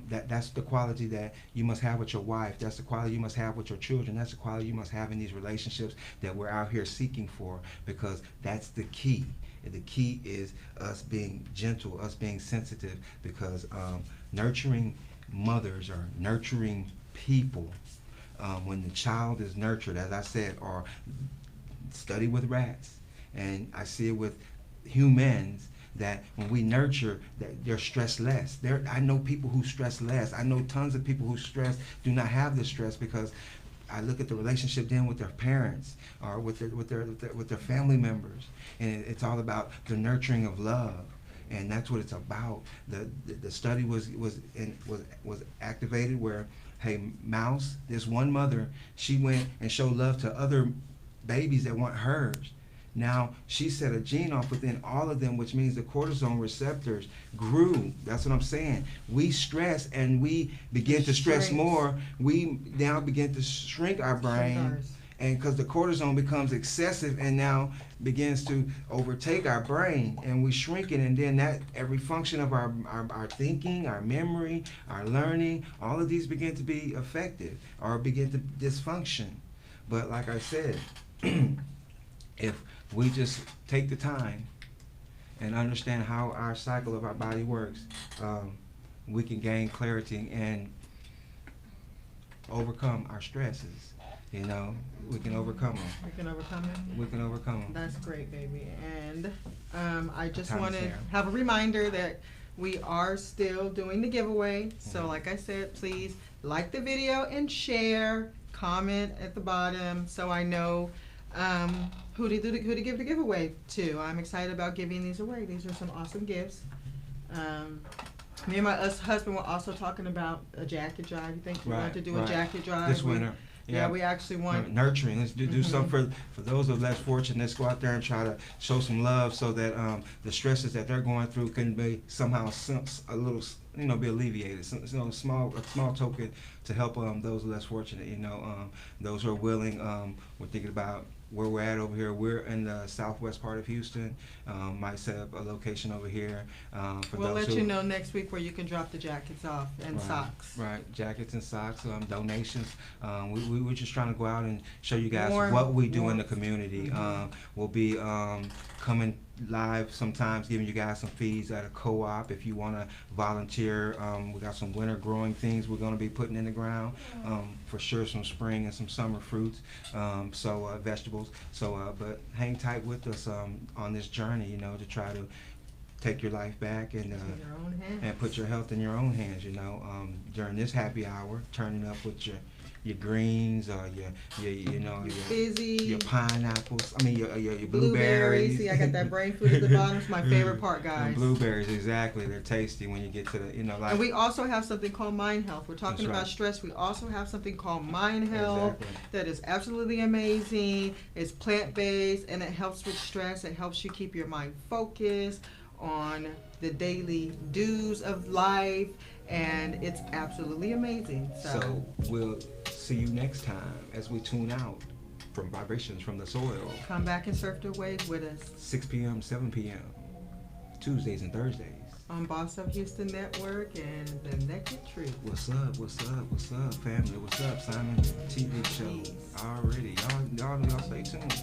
S1: that's the quality that you must have with your wife. That's the quality you must have with your children. That's the quality you must have in these relationships that we're out here seeking for, because that's the key. The key is us being gentle, us being sensitive, because nurturing mothers or nurturing people, when the child is nurtured, as I said, or study with rats, and I see it with humans, that when we nurture, that they're stressed less. I know people who stress less. I know tons of people who stress do not have this stress because I look at the relationship then with their parents or with their family members, and it's all about the nurturing of love, and that's what it's about. The study was activated where, hey, Mouse, this one mother, she went and showed love to other babies that weren't hers. Now, she set a gene off within all of them, which means the cortisone receptors grew. That's what I'm saying. We stress and we begin to stress more. We now begin to shrink our brain. And because the cortisone becomes excessive and now begins to overtake our brain, and we shrink it, and then that every function of our thinking, our memory, our learning, all of these begin to be affected or begin to dysfunction. But like I said, if we just take the time and understand how our cycle of our body works, we can gain clarity and overcome our stresses. You know, we can overcome them.
S2: We can overcome it?
S1: We can overcome them.
S2: That's great, baby. And I just want to have a reminder that we are still doing the giveaway. So like I said, please like the video and share, comment at the bottom so I know who to give the giveaway to. I'm excited about giving these away. These are some awesome gifts. Me and my husband were also talking about a jacket drive. You think we want to do a jacket drive
S1: this winter?
S2: Yeah, we actually want
S1: nurturing. Let's do something for those of less fortunate. Let's go out there and try to show some love so that the stresses that they're going through can be somehow a little, be alleviated. A small token to help those less fortunate. Those who are willing. We're thinking about where we're at over here. We're in the southwest part of Houston. Might set up a location over here.
S2: We'll let you know next week where you can drop the jackets off and socks.
S1: Right, jackets and socks, donations. We were just trying to go out and show you guys
S2: Warm,
S1: what we do in the community. We'll be coming live sometimes, giving you guys some feeds at a co-op if you want to volunteer. We got some winter growing things we're going to be putting in the ground. For sure, some spring and some summer fruits, vegetables. But hang tight with us on this journey, to try to take your life back and put your health in your own hands. During this happy hour, turning up with your greens or your pineapples. I mean your blueberries.
S2: See, I got that brain food at the bottom. It's my favorite part, guys.
S1: And blueberries, exactly. They're tasty when you get to the
S2: And we also have something called Mind Health. We're talking about stress. We also have something called Mind Health that is absolutely amazing. It's plant-based and it helps with stress. It helps you keep your mind focused on the daily dues of life, and it's absolutely amazing.
S1: So we'll see you next time as we tune out from Vibrations from the Soil.
S2: Come back and surf the waves with us.
S1: 6 p.m., 7 p.m., Tuesdays and Thursdays.
S2: On Boss Up Houston Network and The Naked Truth.
S1: What's up, family? What's up, Simon TV Show? Already. Y'all stay tuned.